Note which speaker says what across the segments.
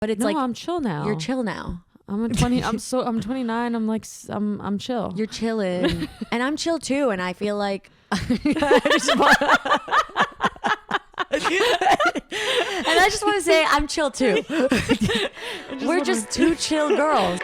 Speaker 1: But it's
Speaker 2: no,
Speaker 1: like
Speaker 2: I'm chill now.
Speaker 1: you're chill now.
Speaker 2: I'm 29. I'm like I'm chill.
Speaker 1: You're chilling, and I'm chill too. And I feel like and I just want to say I'm chill too. We're just two chill girls.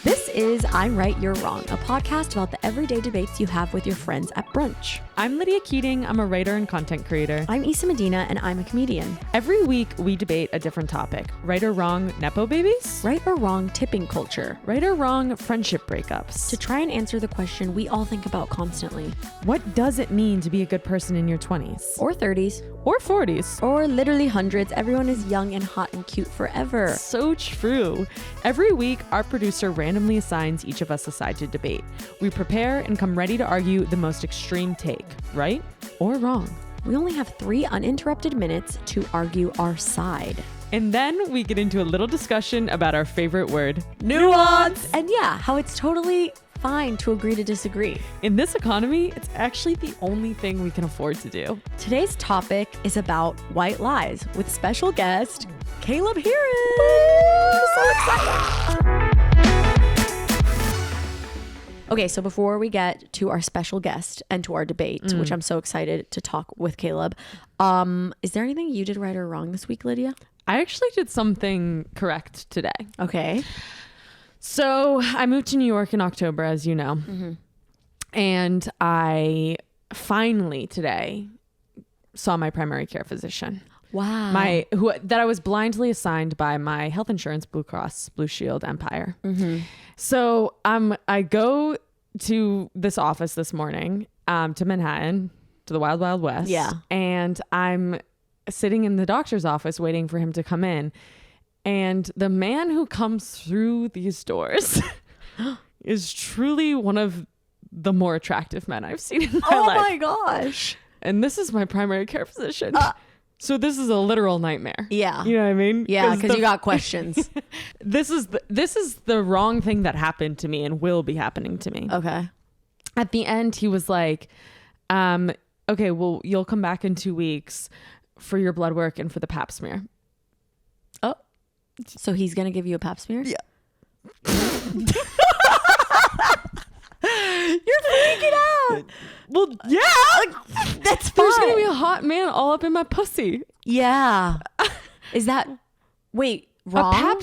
Speaker 1: This is I'm Right, You're Wrong, a podcast about the everyday debates you have with your friends at brunch.
Speaker 2: I'm Lydia Keating. I'm a writer and content creator.
Speaker 1: I'm Isa Medina, and I'm a comedian.
Speaker 2: Every week, we debate a different topic. Right or wrong, Nepo babies?
Speaker 1: Right or wrong, tipping culture.
Speaker 2: Right or wrong, friendship breakups.
Speaker 1: To try and answer the question we all think about constantly.
Speaker 2: What does it mean to be a good person in your 20s?
Speaker 1: Or 30s.
Speaker 2: Or 40s.
Speaker 1: Or literally hundreds. Everyone is young and hot and cute forever.
Speaker 2: So true. Every week, our producer randomly assigns each of us a side to debate. We prepare and come ready to argue the most extreme take, right or wrong.
Speaker 1: We only have 3 uninterrupted minutes to argue our side.
Speaker 2: And then we get into a little discussion about our favorite word,
Speaker 1: nuance. And yeah, how it's totally fine to agree to disagree.
Speaker 2: In this economy, it's actually the only thing we can afford to do.
Speaker 1: Today's topic is about white lies with special guest, Caleb Hearon. So excited. Okay, so before we get to our special guest and to our debate, which I'm so excited to talk with Caleb, is there anything you did right or wrong this week, Lydia?
Speaker 2: I actually did something correct today.
Speaker 1: Okay.
Speaker 2: So I moved to New York in October, as you know. Mm-hmm. And I finally today saw my primary care physician.
Speaker 1: Wow.
Speaker 2: That I was blindly assigned by my health insurance, Blue Cross Blue Shield Empire. Mm-hmm. So I go to this office this morning, to Manhattan, to the Wild Wild West.
Speaker 1: Yeah.
Speaker 2: And I'm sitting in the doctor's office waiting for him to come in. And the man who comes through these doors is truly one of the more attractive men I've seen in my life.
Speaker 1: Oh my gosh.
Speaker 2: And this is my primary care physician. So this is a literal nightmare.
Speaker 1: Yeah.
Speaker 2: You know what I mean?
Speaker 1: Yeah, because you got questions.
Speaker 2: This is the wrong thing that happened to me and will be happening to me.
Speaker 1: Okay.
Speaker 2: At the end, he was like, okay, well, you'll come back in 2 weeks for your blood work and for the pap smear.
Speaker 1: Oh. So he's going to give you a pap smear?
Speaker 2: Yeah.
Speaker 1: You're freaking out.
Speaker 2: Well, yeah.
Speaker 1: That's fine.
Speaker 2: There's going to be a hot man all up in my pussy.
Speaker 1: Yeah. Is that... Wait, wrong?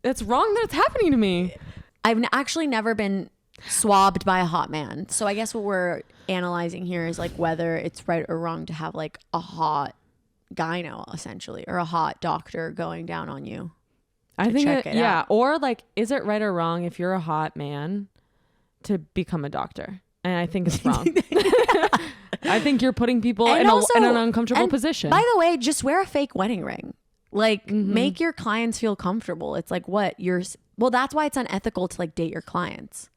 Speaker 2: That's wrong that it's happening to me.
Speaker 1: I've actually never been swabbed by a hot man. So I guess what we're analyzing here is like whether it's right or wrong to have like a hot gyno essentially, or a hot doctor going down on you.
Speaker 2: I think
Speaker 1: check it
Speaker 2: yeah.
Speaker 1: out.
Speaker 2: Or like, is it right or wrong if you're a hot man to become a doctor? And I think it's wrong. I think you're putting people in an uncomfortable position.
Speaker 1: By the way, just wear a fake wedding ring. Like, make your clients feel comfortable. It's like, that's why it's unethical to like date your clients.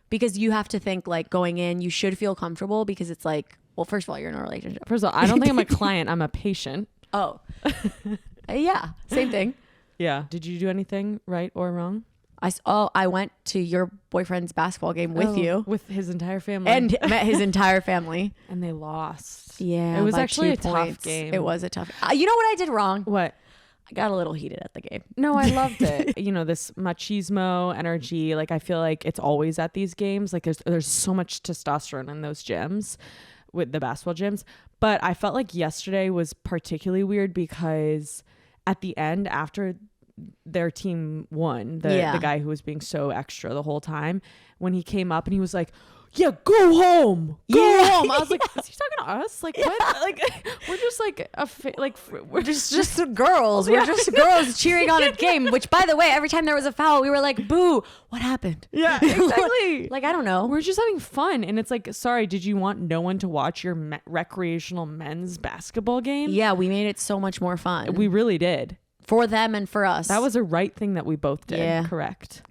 Speaker 1: Because you have to think like going in, you should feel comfortable because it's like, well, first of all, you're in a relationship.
Speaker 2: First of all, I don't think I'm a client. I'm a patient.
Speaker 1: Oh. Yeah, same thing.
Speaker 2: Yeah. Did you do anything right or wrong?
Speaker 1: I went to your boyfriend's basketball game with you.
Speaker 2: With his entire family.
Speaker 1: And met his entire family.
Speaker 2: And they lost.
Speaker 1: Yeah.
Speaker 2: It was
Speaker 1: by
Speaker 2: actually
Speaker 1: 2
Speaker 2: a tough
Speaker 1: points.
Speaker 2: game.
Speaker 1: It was a tough. You know what I did wrong?
Speaker 2: What?
Speaker 1: I got a little heated at the game.
Speaker 2: No, I loved it. You know, this machismo energy. Like, I feel like it's always at these games. Like, there's so much testosterone in those gyms, with the basketball gyms. But I felt like yesterday was particularly weird because at the end, after their team won, the guy who was being so extra the whole time, when he came up and he was like, yeah, go home. Go home. I was like, is he talking to us? Like, what? Like, we're just like we're just
Speaker 1: girls. We're just girls cheering on a game. Which, by the way, every time there was a foul, we were like, boo, what happened?
Speaker 2: Yeah, exactly.
Speaker 1: Like, I don't know.
Speaker 2: We're just having fun. And it's like, sorry, did you want no one to watch your recreational men's basketball game?
Speaker 1: Yeah, we made it so much more fun.
Speaker 2: We really did.
Speaker 1: For them and for us.
Speaker 2: That was a right thing that we both did.
Speaker 1: Yeah.
Speaker 2: Correct.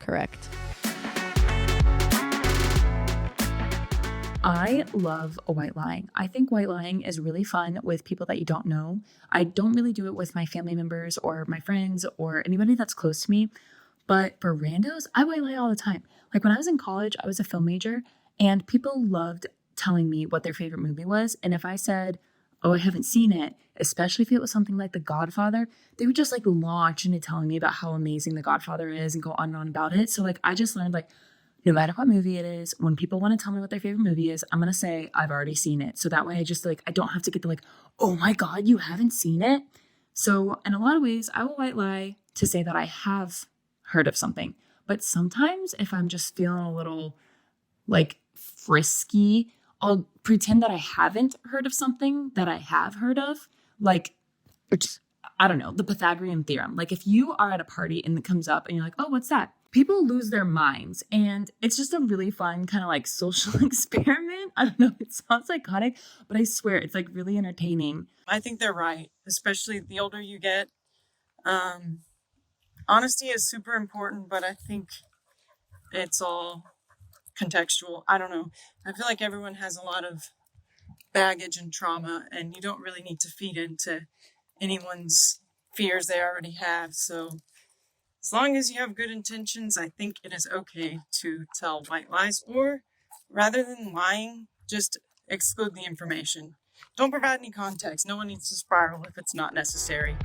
Speaker 3: I love a white lie. I think white lying is really fun with people that you don't know. I don't really do it with my family members or my friends or anybody that's close to me. But for randos, I white lie all the time. Like when I was in college, I was a film major and people loved telling me what their favorite movie was. And if I said, oh, I haven't seen it, especially if it was something like The Godfather, they would just like launch into telling me about how amazing The Godfather is and go on and on about it. So like I just learned like no matter what movie it is, when people want to tell me what their favorite movie is, I'm going to say I've already seen it. So that way I just like, I don't have to get the like, oh my God, you haven't seen it. So in a lot of ways, I will white lie to say that I have heard of something. But sometimes if I'm just feeling a little like frisky, I'll pretend that I haven't heard of something that I have heard of. Like, I don't know, the Pythagorean theorem. Like if you are at a party and it comes up and you're like, oh, what's that? People lose their minds. And it's just a really fun kind of like social experiment. I don't know, it sounds psychotic, but I swear it's like really entertaining.
Speaker 4: I think they're right, especially the older you get. Honesty is super important, but I think it's all contextual. I don't know. I feel like everyone has a lot of baggage and trauma, and you don't really need to feed into anyone's fears they already have. So as long as you have good intentions, I think it is okay to tell white lies, or rather than lying, just exclude the information. Don't provide any context. No one needs to spiral if it's not necessary.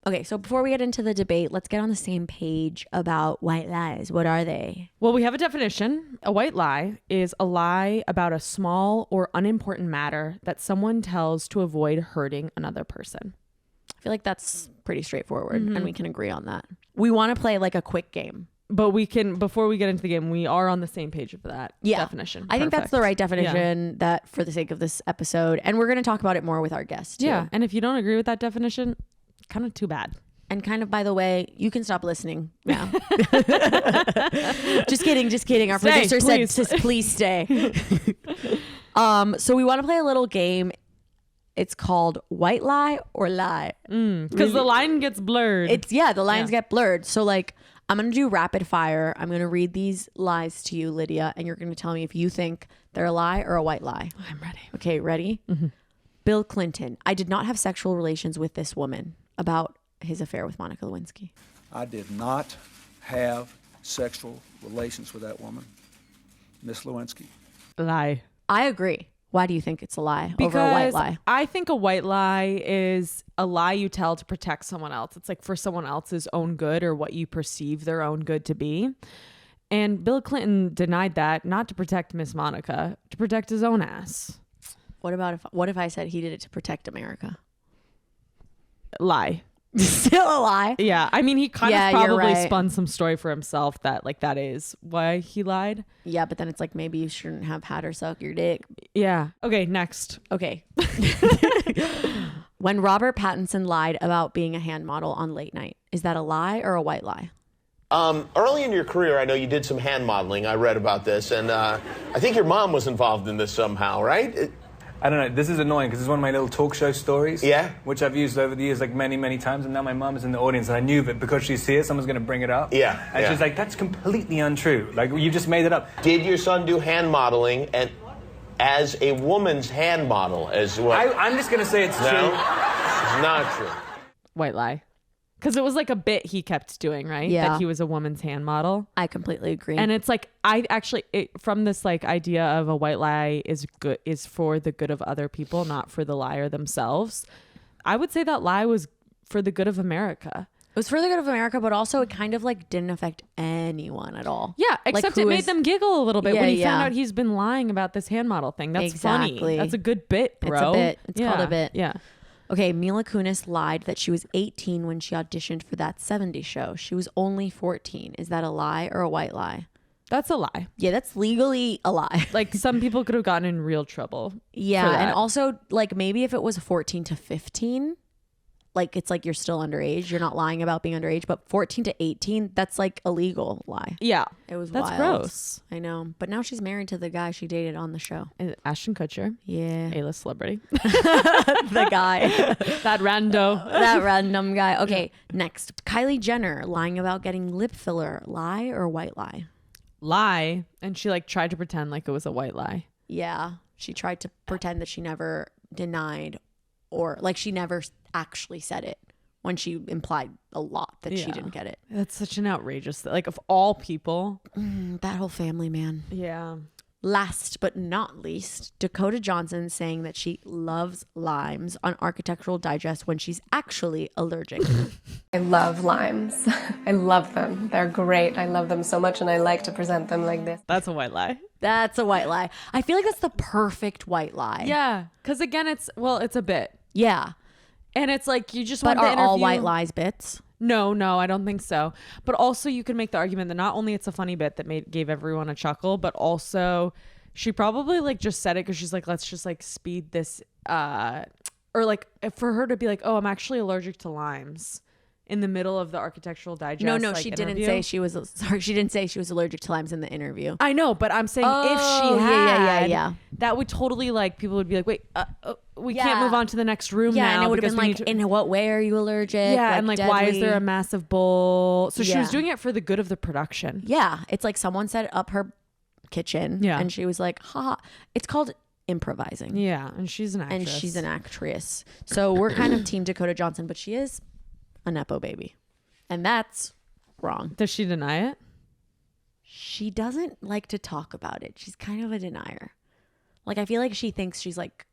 Speaker 1: Okay, so before we get into the debate, let's get on the same page about white lies. What are they?
Speaker 2: Well, we have a definition. A white lie is a lie about a small or unimportant matter that someone tells to avoid hurting another person.
Speaker 1: I feel like that's pretty straightforward, and we can agree on that. We want to play like a quick game.
Speaker 2: But we can, before we get into the game, we are on the same page of that definition.
Speaker 1: I think that's the right definition that for the sake of this episode. And we're going to talk about it more with our guests too.
Speaker 2: Yeah. And if you don't agree with that definition, kind of too bad.
Speaker 1: And kind of, by the way, you can stop listening now. Just kidding. Our producer said, please stay. So we want to play a little game. It's called White Lie or Lie.
Speaker 2: Because the line gets blurred.
Speaker 1: The lines get blurred. So like, I'm going to do rapid fire. I'm going to read these lies to you, Lydia, and you're going to tell me if you think they're a lie or a white lie.
Speaker 2: I'm ready.
Speaker 1: Okay, ready? Mm-hmm. Bill Clinton. I did not have sexual relations with this woman. About his affair with Monica Lewinsky.
Speaker 5: I did not have sexual relations with that woman, Miss Lewinsky.
Speaker 2: Lie.
Speaker 1: I agree. Why do you think it's a lie over a white lie?
Speaker 2: I think a white lie is a lie you tell to protect someone else. It's like for someone else's own good or what you perceive their own good to be. And Bill Clinton denied that, not to protect Miss Monica, to protect his own ass.
Speaker 1: What if I said he did it to protect America?
Speaker 2: Lie.
Speaker 1: Still a lie.
Speaker 2: Yeah. I mean, he kind of probably spun some story for himself that like that is why he lied.
Speaker 1: Yeah, but then it's like maybe you shouldn't have had her suck your dick.
Speaker 2: Yeah. Okay, next.
Speaker 1: Okay. When Robert Pattinson lied about being a hand model on Late Night, is that a lie or a white lie?
Speaker 6: Early in your career, I know you did some hand modeling. I read about this, and I think your mom was involved in this somehow, right?
Speaker 7: I don't know. This is annoying because it's one of my little talk show stories.
Speaker 6: Yeah.
Speaker 7: Which I've used over the years like many, many times. And now my mum is in the audience and I knew that because she sees it, someone's going to bring it up.
Speaker 6: Yeah.
Speaker 7: And she's like, that's completely untrue. Like, you just made it up.
Speaker 6: Did your son do hand modeling and as a woman's hand model as well?
Speaker 7: I'm just going to say it's true.
Speaker 6: It's not true.
Speaker 2: White lie. Because it was like a bit he kept doing, right?
Speaker 1: Yeah.
Speaker 2: That he was a woman's hand model.
Speaker 1: I completely agree.
Speaker 2: And it's like, from this like idea of a white lie is for the good of other people, not for the liar themselves. I would say that lie was for the good of America.
Speaker 1: It was for the good of America, but also it kind of like didn't affect anyone at all.
Speaker 2: Yeah, except it made them giggle a little bit when he found out he's been lying about this hand model thing. That's funny. That's a good bit, bro.
Speaker 1: It's a bit. It's called a bit.
Speaker 2: Yeah.
Speaker 1: Okay, Mila Kunis lied that she was 18 when she auditioned for That 70s Show. She was only 14. Is that a lie or a white lie?
Speaker 2: That's a lie.
Speaker 1: Yeah, that's legally a lie.
Speaker 2: Like some people could have gotten in real trouble.
Speaker 1: Yeah, and also like maybe if it was 14 to 15, like it's like you're still underage. You're not lying about being underage, but 14 to 18, that's like a legal lie.
Speaker 2: Yeah.
Speaker 1: It was
Speaker 2: That's
Speaker 1: wild.
Speaker 2: gross.
Speaker 1: I know. But now she's married to the guy she dated on the show.
Speaker 2: Ashton Kutcher.
Speaker 1: Yeah.
Speaker 2: A-list celebrity.
Speaker 1: The guy.
Speaker 2: That
Speaker 1: that random guy. Okay, next. Kylie Jenner lying about getting lip filler. Lie or white lie?
Speaker 2: Lie. And she like tried to pretend like it was a white lie.
Speaker 1: Yeah. She tried to pretend that she never denied or like she never actually said it when she implied a lot that she didn't get it.
Speaker 2: That's such an outrageous like of all people.
Speaker 1: That whole family, man.
Speaker 2: Yeah.
Speaker 1: Last but not least, Dakota Johnson saying that she loves limes on Architectural Digest when she's actually allergic.
Speaker 8: I love limes. I love them. They're great. I love them so much, and I like to present them like this.
Speaker 2: That's a white lie.
Speaker 1: That's a white lie. I feel like that's the perfect white lie.
Speaker 2: Yeah, because again, it's a bit.
Speaker 1: Yeah.
Speaker 2: And it's like you just
Speaker 1: But
Speaker 2: want the
Speaker 1: are
Speaker 2: interview.
Speaker 1: all white lies bits?
Speaker 2: No, I don't think so. But also you can make the argument that not only it's a funny bit that gave everyone a chuckle, but also she probably like just said it because she's like, let's just like speed this or like for her to be like, oh, I'm actually allergic to limes in the middle of the Architectural Digest.
Speaker 1: No,
Speaker 2: like,
Speaker 1: she
Speaker 2: interview.
Speaker 1: didn't say she was sorry. She didn't say she was allergic to limes in the interview.
Speaker 2: I know, but I'm saying if she had,
Speaker 1: yeah.
Speaker 2: that would totally like people would be like, wait, we
Speaker 1: Yeah.
Speaker 2: can't move on to the next room now.
Speaker 1: And it would have
Speaker 2: because
Speaker 1: been
Speaker 2: we
Speaker 1: like,
Speaker 2: need to-
Speaker 1: in what way are you allergic?
Speaker 2: yeah, and like, why is
Speaker 1: deadly?
Speaker 2: there a massive bowl? So she was
Speaker 1: Yeah.
Speaker 2: doing it for the good of the production.
Speaker 1: Yeah, it's like someone set up her kitchen.
Speaker 2: Yeah.
Speaker 1: and she was like, "Ha!" It's called improvising.
Speaker 2: Yeah, and she's an actress.
Speaker 1: And she's an actress. So we're kind of team Dakota Johnson, but she is a nepo baby, and that's wrong.
Speaker 2: Does she deny it?
Speaker 1: She doesn't like to talk about it. She's kind of a denier. Like I feel like she thinks she's like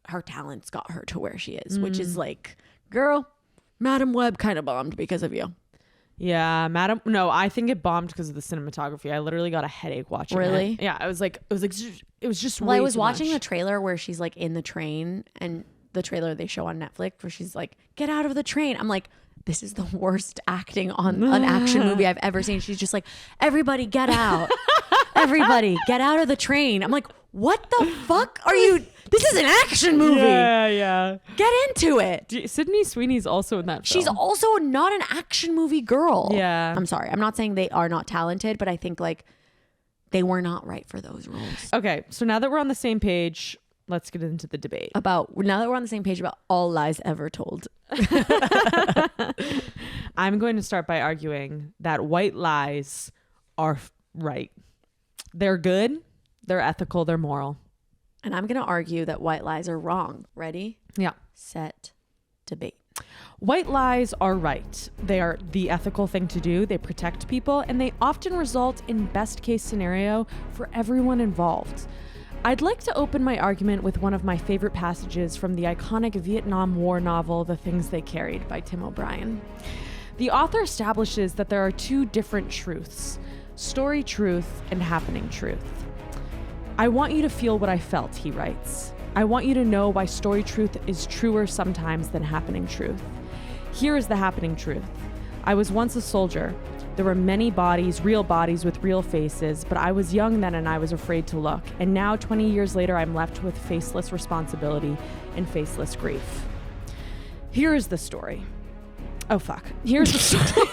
Speaker 1: her talents got her to where she is, which is like, girl, Madam Web kind of bombed because of you.
Speaker 2: Yeah, madam. No, I think it bombed because of the cinematography. I literally got a headache watching
Speaker 1: Really?
Speaker 2: it. Yeah, it was just.
Speaker 1: Well, I
Speaker 2: way
Speaker 1: was
Speaker 2: too
Speaker 1: watching
Speaker 2: much.
Speaker 1: the trailer where she's like in the train, and the trailer they show on Netflix where she's like, get out of the train. I'm like, this is the worst acting on an action movie I've ever seen. She's just like, everybody get out. Everybody get out of the train. I'm like, what the fuck are you? This is an action movie.
Speaker 2: Yeah.
Speaker 1: Get into it.
Speaker 2: Sydney Sweeney's also in that film.
Speaker 1: She's also not an action movie girl.
Speaker 2: Yeah.
Speaker 1: I'm sorry. I'm not saying they are not talented, but I think like they were not right for those roles.
Speaker 2: Okay, so now that we're on the same page, let's get into the debate.
Speaker 1: Now that we're on the same page about all lies ever told.
Speaker 2: I'm going to start by arguing that white lies are right. They're good, they're ethical, they're moral.
Speaker 1: And I'm going to argue that white lies are wrong. Ready?
Speaker 2: Yeah.
Speaker 1: Set, debate.
Speaker 2: White lies are right. They are the ethical thing to do. They protect people, and they often result in best case scenario for everyone involved. I'd like to open my argument with one of my favorite passages from the iconic Vietnam War novel, The Things They Carried by Tim O'Brien. The author establishes that there are two different truths, story truth and happening truth. I want you to feel what I felt, he writes. I want you to know why story truth is truer sometimes than happening truth. Here is the happening truth. I was once a soldier. There were many bodies, real bodies with real faces, but I was young then and I was afraid to look. And now, 20 years later, I'm left with faceless responsibility and faceless grief. Here is the story. Oh, fuck. Here's the story.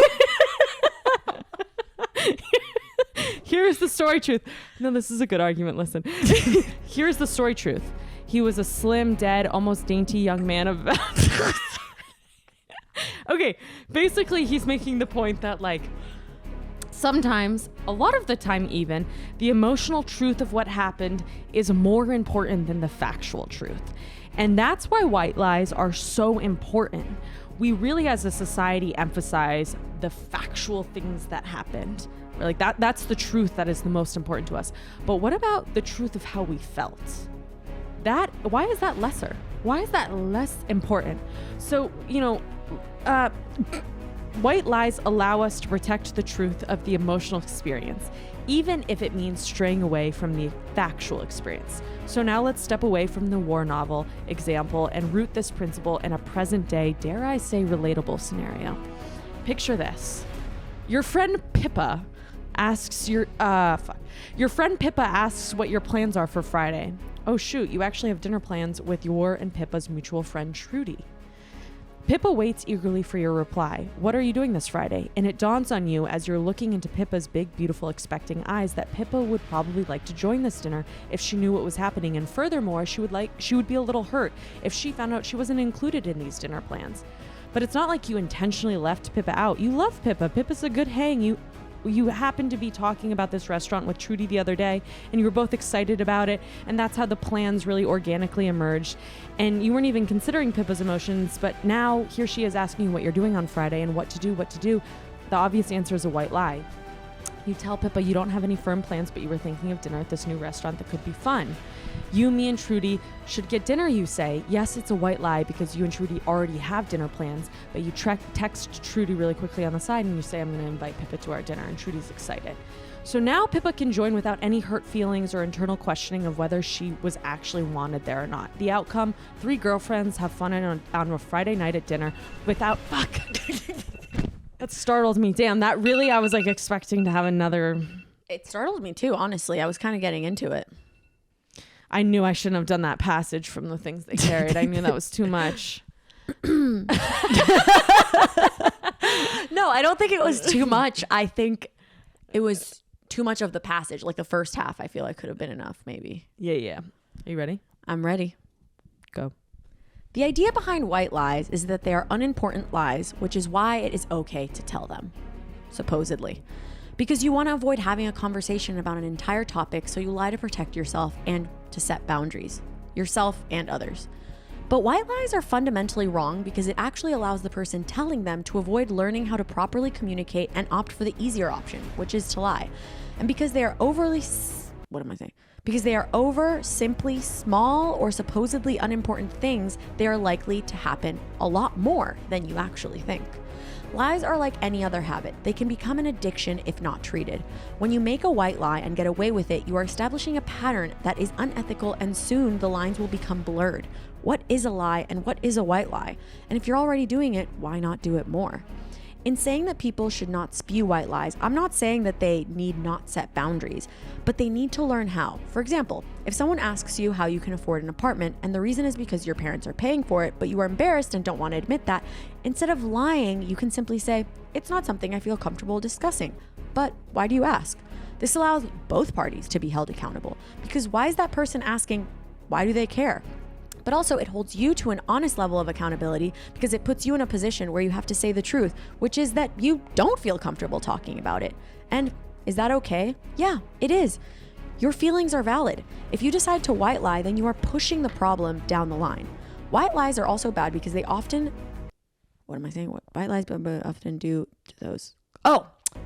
Speaker 2: Here's the story truth. No, this is a good argument. Listen. Here's the story truth. He was a slim, dead, almost dainty young man of... Okay, basically he's making the point that like sometimes, a lot of the time even, the emotional truth of what happened is more important than the factual truth. And that's why white lies are so important. We really as a society emphasize the factual things that happened. Like that's the truth that is the most important to us. But what about the truth of how we felt? Why is that lesser? Why is that less important? So, white lies allow us to protect the truth of the emotional experience, even if it means straying away from the factual experience. So now let's step away from the war novel example and root this principle in a present day, dare I say, relatable scenario. Picture this. Your friend Pippa asks what your plans are for Friday. Oh shoot, you actually have dinner plans with your and Pippa's mutual friend Trudy. Pippa waits eagerly for your reply. What are you doing this Friday? And it dawns on you as you're looking into Pippa's big, beautiful, expecting eyes that Pippa would probably like to join this dinner if she knew what was happening. And furthermore, she would be a little hurt if she found out she wasn't included in these dinner plans. But it's not like you intentionally left Pippa out. You love Pippa. Pippa's a good hang. You happened to be talking about this restaurant with Trudy the other day, and you were both excited about it, and that's how the plans really organically emerged. And you weren't even considering Pippa's emotions, but now here she is asking you what you're doing on Friday and what to do. The obvious answer is a white lie. You tell Pippa you don't have any firm plans, but you were thinking of dinner at this new restaurant that could be fun. You, me, and Trudy should get dinner, you say. Yes, it's a white lie because you and Trudy already have dinner plans, but you text Trudy really quickly on the side and you say, I'm going to invite Pippa to our dinner, and Trudy's excited. So now Pippa can join without any hurt feelings or internal questioning of whether she was actually wanted there or not. The outcome, 3 girlfriends have fun on a Friday night at dinner without... Fuck. That startled me. Damn, that really, I was like expecting to have another...
Speaker 1: It startled me too, honestly. I was kind of getting into it.
Speaker 2: I knew I shouldn't have done that passage from the things they carried. I knew that was too much.
Speaker 1: No, I don't think it was too much. I think it was too much of the passage. Like the first half, I feel like could have been enough, maybe.
Speaker 2: Yeah. Are you ready?
Speaker 1: I'm ready.
Speaker 2: Go.
Speaker 1: The idea behind white lies is that they are unimportant lies, which is why it is okay to tell them, supposedly. Because you want to avoid having a conversation about an entire topic, so you lie to protect yourself and to set boundaries, yourself and others. But white lies are fundamentally wrong because it actually allows the person telling them to avoid learning how to properly communicate and opt for the easier option, which is to lie. And because they are Because they are over simply small or supposedly unimportant things, they are likely to happen a lot more than you actually think. Lies are like any other habit. They can become an addiction if not treated. When you make a white lie and get away with it, you are establishing a pattern that is unethical, and soon the lines will become blurred. What is a lie and what is a white lie? And if you're already doing it, why not do it more? In saying that people should not spew white lies, I'm not saying that they need not set boundaries, but they need to learn how. For example, if someone asks you how you can afford an apartment and the reason is because your parents are paying for it, but you are embarrassed and don't want to admit that, instead of lying, you can simply say, it's not something I feel comfortable discussing. But why do you ask? This allows both parties to be held accountable, because why is that person asking? Why do they care? But also it holds you to an honest level of accountability because it puts you in a position where you have to say the truth, which is that you don't feel comfortable talking about it. And is that okay? Yeah, it is. Your feelings are valid. If you decide to white lie, then you are pushing the problem down the line. White lies are also bad because they often... What am I saying? What white lies often do to those...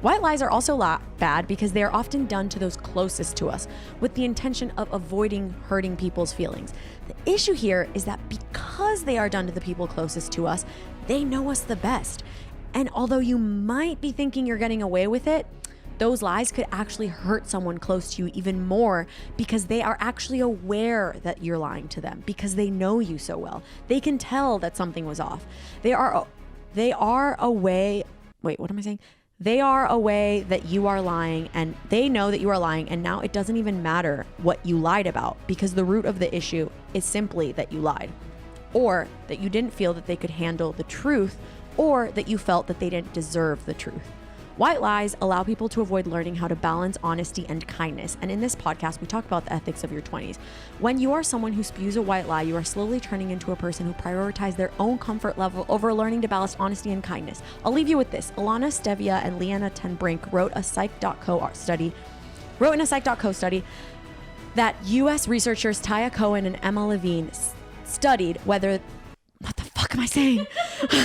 Speaker 1: White lies are also bad because they are often done to those closest to us with the intention of avoiding hurting people's feelings. The issue here is that because they are done to the people closest to us, they know us the best. And although you might be thinking you're getting away with it, those lies could actually hurt someone close to you even more because they are actually aware that you're lying to them because they know you so well. They can tell that something was off. They are a way... Wait, what am I saying? They are a way that you are lying, and they know that you are lying, and now it doesn't even matter what you lied about because the root of the issue is simply that you lied, or that you didn't feel that they could handle the truth, or that you felt that they didn't deserve the truth. White lies allow people to avoid learning how to balance honesty and kindness. And in this podcast, we talk about the ethics of your 20s. When you are someone who spews a white lie, you are slowly turning into a person who prioritizes their own comfort level over learning to balance honesty and kindness. I'll leave you with this. Alana Stevia and Leanna Tenbrink wrote in a Psych.co study that U.S. researchers Taya Cohen and Emma Levine studied whether... What the fuck am I saying? They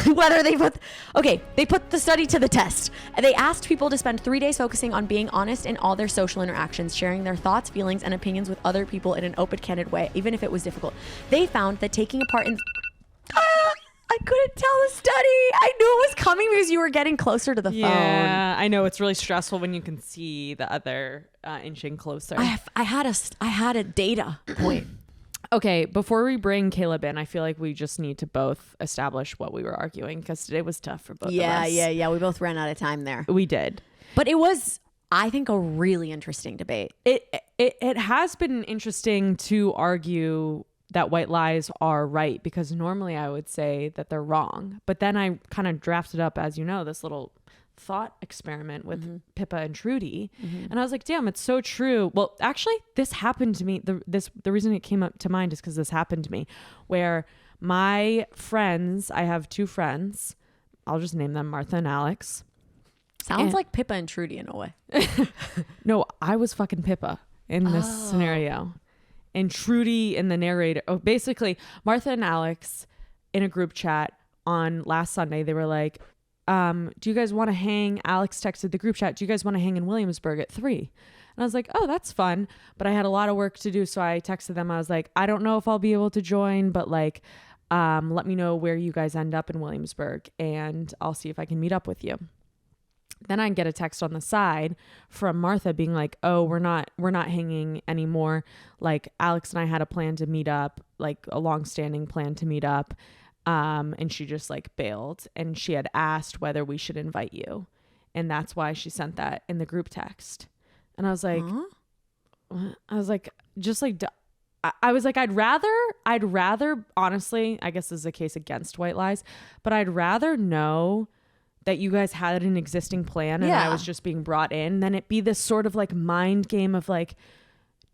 Speaker 1: put the study to the test. And they asked people to spend 3 days focusing on being honest in all their social interactions, sharing their thoughts, feelings, and opinions with other people in an open, candid way, even if it was difficult. They found that taking part in... I couldn't tell the study. I knew it was coming because you were getting closer to the phone.
Speaker 2: Yeah, I know. It's really stressful when you can see the other inching closer.
Speaker 1: I had a data point.
Speaker 2: Okay, before we bring Caleb in, I feel like we just need to both establish what we were arguing because today was tough for both of us.
Speaker 1: Yeah. We both ran out of time there.
Speaker 2: We did.
Speaker 1: But it was, I think, a really interesting debate.
Speaker 2: It has been interesting to argue that white lies are right because normally I would say that they're wrong. But then I kind of drafted up, as you know, this little thought experiment with Pippa and Trudy, and I was like, damn, it's so true. Well, actually, this happened to me. The reason it came up to mind is because this happened to me, where my friends, I have 2 friends, I'll just name them Martha and Alex.
Speaker 1: Sounds like Pippa and Trudy in a way.
Speaker 2: No, I was fucking Pippa in this scenario, and Trudy in the narrator. Oh, basically, Martha and Alex in a group chat on last Sunday, they were like, do you guys want to hang? Alex texted the group chat. Do you guys want to hang in Williamsburg at 3? And I was like, oh, that's fun. But I had a lot of work to do. So I texted them. I was like, I don't know if I'll be able to join, but like, let me know where you guys end up in Williamsburg and I'll see if I can meet up with you. Then I get a text on the side from Martha being like, oh, we're not hanging anymore. Like Alex and I had a plan to meet up, like a long-standing plan to meet up. And she just like bailed, and she had asked whether we should invite you. And that's why she sent that in the group text. And I was like, I was like, I'd rather, honestly, I guess this is a case against white lies, but I'd rather know that you guys had an existing plan and I was just being brought in than it be this sort of like mind game of like,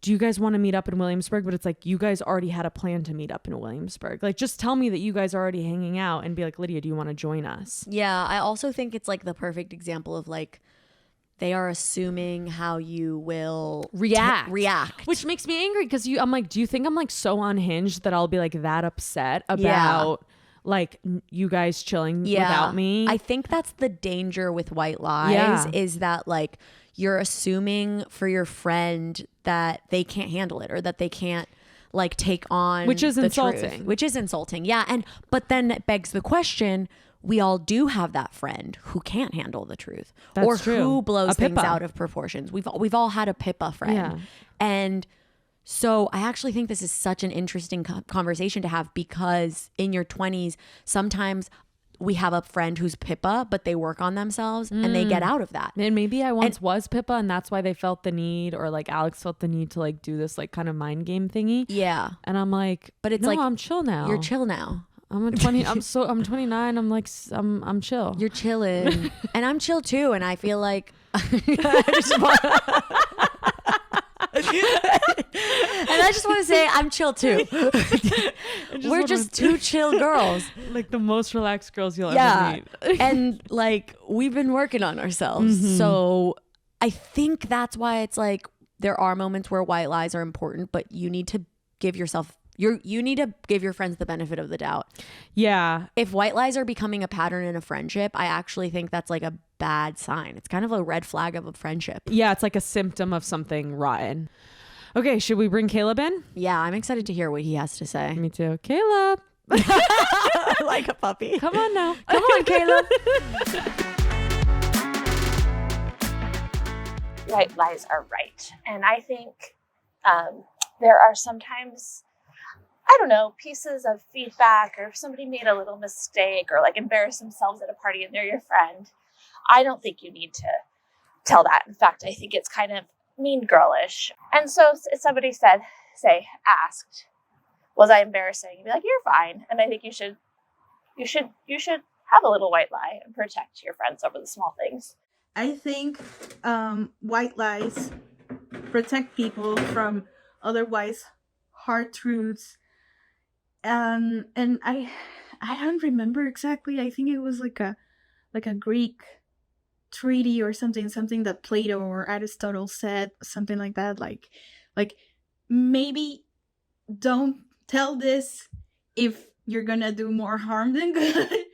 Speaker 2: do you guys want to meet up in Williamsburg? But it's like, you guys already had a plan to meet up in Williamsburg. Like, just tell me that you guys are already hanging out and be like, Lydia, do you want to join us?
Speaker 1: Yeah. I also think it's like the perfect example of like, they are assuming how you will react.
Speaker 2: Which makes me angry because I'm like, do you think I'm like so unhinged that I'll be like that upset about like you guys chilling without me?
Speaker 1: I think that's the danger with white lies is that like you're assuming for your friend that they can't handle it or that they can't like take on
Speaker 2: which is
Speaker 1: the
Speaker 2: insulting.
Speaker 1: truth, which is insulting. Yeah. But then it begs the question, we all do have that friend who can't handle the truth.
Speaker 2: That's
Speaker 1: or
Speaker 2: true.
Speaker 1: Who blows things
Speaker 2: Pippa.
Speaker 1: out of proportions. We've all had a Pippa friend.
Speaker 2: Yeah.
Speaker 1: And so I actually think this is such an interesting conversation to have because in your 20s, sometimes we have a friend who's Pippa, but they work on themselves and they get out of that.
Speaker 2: And maybe I once was Pippa and that's why they felt the need, or like Alex felt the need to like do this like kind of mind game thingy.
Speaker 1: Yeah.
Speaker 2: And I'm like,
Speaker 1: but it's
Speaker 2: no,
Speaker 1: like,
Speaker 2: I'm chill now.
Speaker 1: You're chill now.
Speaker 2: I'm 29. I'm like, I'm chill.
Speaker 1: You're chilling. And I'm chill too. And I feel like and I just want to say I'm chill too. We're just two chill girls.
Speaker 2: Like the most relaxed girls you'll ever meet.
Speaker 1: And like we've been working on ourselves.
Speaker 2: Mm-hmm.
Speaker 1: So I think that's why it's like there are moments where white lies are important, but you need to give yourself you need to give your friends the benefit of the doubt.
Speaker 2: Yeah.
Speaker 1: If white lies are becoming a pattern in a friendship, I actually think that's like a bad sign. It's kind of a red flag of a friendship.
Speaker 2: Yeah, it's like a symptom of something rotten. Okay, should we bring Caleb in?
Speaker 1: Yeah, I'm excited to hear what he has to say.
Speaker 2: Me too. Caleb.
Speaker 1: Like a puppy.
Speaker 2: Come on now.
Speaker 1: Come on, Caleb.
Speaker 9: White lies are right. And I think there are sometimes, I don't know, pieces of feedback, or if somebody made a little mistake or like embarrassed themselves at a party and they're your friend, I don't think you need to tell that. In fact, I think it's kind of mean girlish. And so if somebody asked, was I embarrassing? You'd be like, you're fine. And I think you should have a little white lie and protect your friends over the small things.
Speaker 10: I think white lies protect people from otherwise hard truths. And I don't remember exactly. I think it was like a Greek treaty or something that Plato or Aristotle said, something like that. Like maybe don't tell this if you're gonna do more harm than good.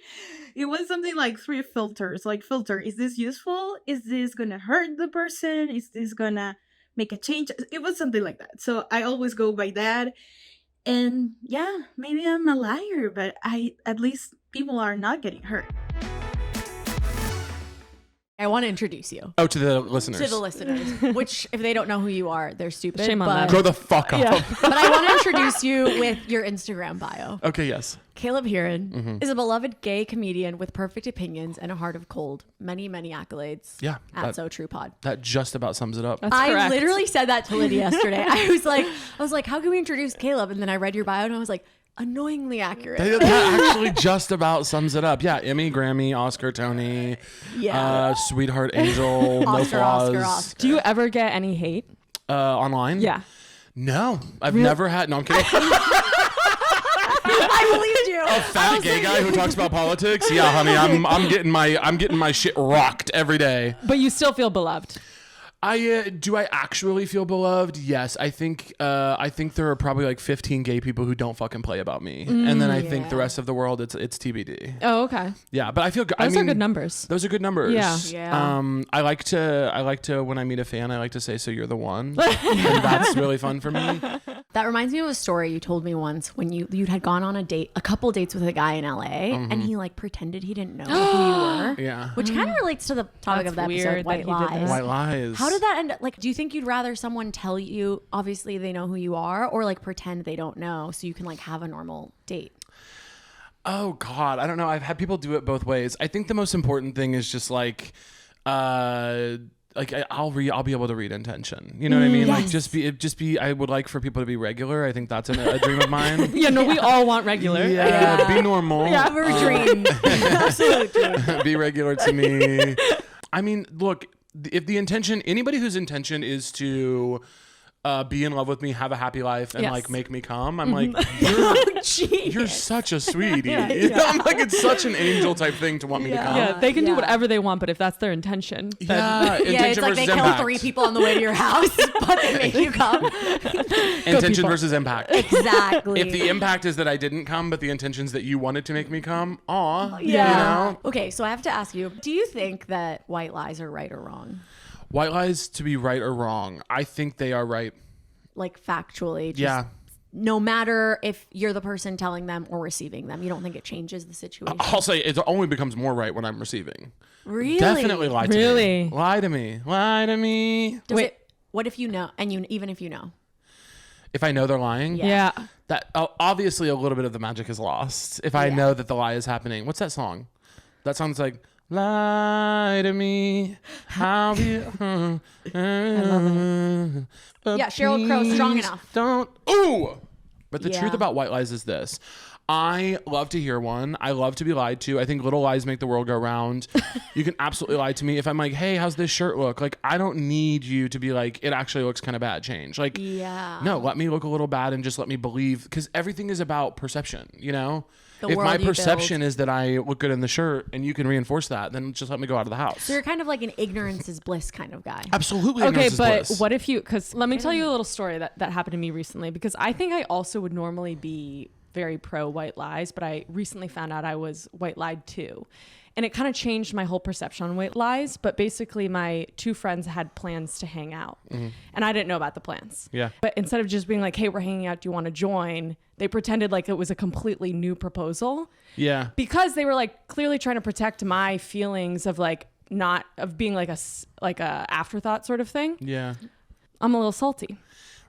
Speaker 10: It was something like 3 filters. Like, filter, is this useful? Is this gonna hurt the person? Is this gonna make a change? It was something like that. So I always go by that. And yeah, maybe I'm a liar, but at least people are not getting hurt.
Speaker 1: I want to introduce you.
Speaker 11: Oh, to the listeners.
Speaker 1: To the listeners, which if they don't know who you are, they're stupid.
Speaker 2: Shame on them.
Speaker 11: Grow the fuck up.
Speaker 1: Yeah. But I want to introduce you with your Instagram bio.
Speaker 11: Okay, yes.
Speaker 1: Caleb Hearon is a beloved gay comedian with perfect opinions and a heart of gold. Many, many accolades.
Speaker 11: Yeah.
Speaker 1: At So True Pod.
Speaker 11: That just about sums it up.
Speaker 2: That's
Speaker 1: I
Speaker 2: correct.
Speaker 1: literally said that to Lydia yesterday. I was like, how can we introduce Caleb? And then I read your bio and I was like, annoyingly accurate.
Speaker 11: That actually just about sums it up. Yeah, Emmy, Grammy, Oscar, Tony, Sweetheart Angel, No Flaws.
Speaker 1: Oscar.
Speaker 2: Do you ever get any hate?
Speaker 11: Online?
Speaker 2: Yeah.
Speaker 11: No, I've never had. No, I'm kidding.
Speaker 1: I believed you.
Speaker 11: A fat gay guy who talks about politics? Yeah, honey, I'm getting my shit rocked every day.
Speaker 2: But you still feel beloved.
Speaker 11: Do I actually feel beloved? Yes. I think there are probably like 15 gay people who don't fucking play about me. And then I think the rest of the world, it's TBD.
Speaker 2: Oh, okay.
Speaker 11: Yeah, but I feel good.
Speaker 2: Those are good numbers.
Speaker 11: Those are good numbers.
Speaker 2: Yeah.
Speaker 11: I like to when I meet a fan, I like to say, so you're the one. And that's really fun for me.
Speaker 1: That reminds me of a story you told me once when you had gone on a couple dates with a guy in LA, and he like pretended he didn't know who you were.
Speaker 11: Yeah.
Speaker 1: Which kind of relates to the topic of the episode, white lies.
Speaker 11: White lies.
Speaker 1: How did that end up? Like, do you think you'd rather someone tell you, obviously they know who you are, or like pretend they don't know so you can like have a normal date?
Speaker 11: Oh God, I don't know. I've had people do it both ways. I think the most important thing is just like I'll be able to read intention. You know what I mean?
Speaker 1: Yes.
Speaker 11: Like just be. I would like for people to be regular. I think that's a dream of mine.
Speaker 2: Yeah, no, we all want regular.
Speaker 11: Yeah, be normal.
Speaker 1: Yeah, for a dream. Absolute dream.
Speaker 11: Be regular to me. I mean, look, if the intention, anybody whose intention is to be in love with me, have a happy life, and like make me come, I'm like, you're such a sweetie. You know? I'm like, it's such an angel type thing to want me to come.
Speaker 2: Yeah, they can do whatever they want, but if that's their intention, then
Speaker 1: It's like they kill 3 people on the way to your house, but they make you come.
Speaker 11: Intention versus impact.
Speaker 1: Exactly.
Speaker 11: If the impact is that I didn't come, but the intention's that you wanted to make me come, you
Speaker 1: Yeah.
Speaker 11: know?
Speaker 1: Okay, so I have to ask you, do you think that white lies are right or wrong?
Speaker 11: White lies to be right or wrong. I think they are right.
Speaker 1: Like factually. No matter if you're the person telling them or receiving them, you don't think it changes the situation?
Speaker 11: I'll say it only becomes more right when I'm receiving.
Speaker 1: Really?
Speaker 11: Definitely lie to me. Lie to me. Lie to me.
Speaker 1: What if you know, and even if you know?
Speaker 11: If I know they're lying?
Speaker 2: Yeah.
Speaker 11: That obviously a little bit of the magic is lost. If I know that the lie is happening. What's that song? That song's like, lie to me. How you
Speaker 1: Yeah, Sheryl Crow, Strong Enough.
Speaker 11: But the truth about white lies is this. I love to hear one. I love to be lied to. I think little lies make the world go round. You can absolutely lie to me. If I'm like, hey, how's this shirt look? Like, I don't need you to be like, it actually looks kind of bad. Change. Like, no, let me look a little bad and just let me believe. Because everything is about perception, you know? If my perception is that I look good in the shirt and you can reinforce that, then just let me go out of the house.
Speaker 1: So you're kind of like an ignorance is bliss kind of guy.
Speaker 11: Absolutely.
Speaker 2: Okay, but what if because let me tell you a little story that happened to me recently, because I think I also would normally be very pro white lies, but I recently found out I was white lied to. And it kind of changed my whole perception on white lies. But basically, my 2 friends had plans to hang out. And I didn't know about the plans.
Speaker 11: Yeah.
Speaker 2: But instead of just being like, hey, we're hanging out, do you want to join? They pretended like it was a completely new proposal.
Speaker 11: Yeah.
Speaker 2: Because they were like clearly trying to protect my feelings of like not of being like a afterthought sort of thing.
Speaker 11: Yeah.
Speaker 2: I'm a little salty.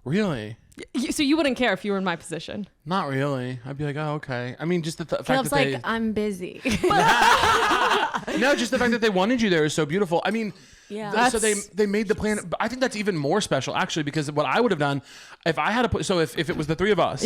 Speaker 11: Really?
Speaker 2: So you wouldn't care if you were in my position?
Speaker 11: Not really. I'd be like, oh, okay. I mean, just the fact
Speaker 1: Caleb's
Speaker 11: that
Speaker 1: like,
Speaker 11: they...
Speaker 1: I'm busy.
Speaker 11: No, just the fact that they wanted you there is so beautiful. I mean, so they made the plan. But I think that's even more special, actually, because what I would have done if I had to put, so if it was the 3 of us,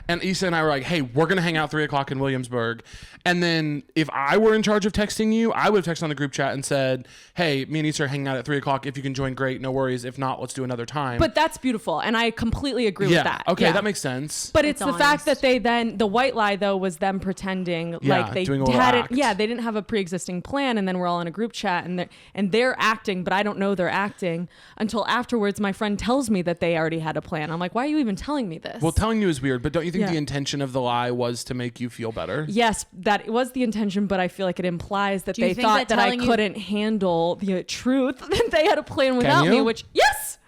Speaker 11: and Isa and I were like, hey, we're going to hang out 3 o'clock in Williamsburg. And then if I were in charge of texting you, I would have texted on the group chat and said, hey, me and Isa are hanging out at 3 o'clock. If you can join, great. No worries. If not, let's do another time.
Speaker 2: But that's beautiful. And I completely agree with that.
Speaker 11: Okay. That makes sense.
Speaker 2: But it's the fact that they then, the white lie though, was them pretending like they had it. Yeah. They didn't have a pre-existing plan. And then we're all in a group chat and they're acting, but I don't know they're acting until afterwards. My friend tells me that they already had a plan. I'm like, why are you even telling me this?
Speaker 11: Well, telling you is weird, but don't you think the intention of the lie was to make you feel better?
Speaker 2: Yes, that was the intention, but I feel like it implies that they thought that I couldn't handle the truth that they had a plan without me, which, yes!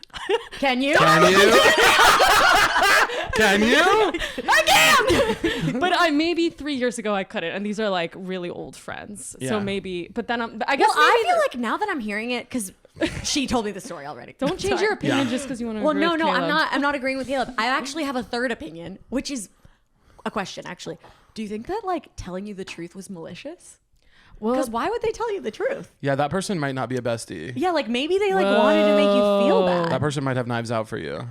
Speaker 1: Can you?
Speaker 11: Can you? Can you?
Speaker 2: I can! But maybe 3 years ago I couldn't, and these are like really old friends.
Speaker 11: Yeah.
Speaker 2: So maybe, but then I guess
Speaker 1: I feel like now that I'm hearing it, because she told me the story already.
Speaker 2: Don't change your opinion just because you want to agree with Caleb.
Speaker 1: I'm not agreeing with Caleb. I actually have a third opinion, which is a question, actually. Do you think that like telling you the truth was malicious? Well, because why would they tell you the truth?
Speaker 11: Yeah, that person might not be a bestie.
Speaker 1: Yeah, like maybe they like wanted to make you feel bad.
Speaker 11: That person might have knives out for you.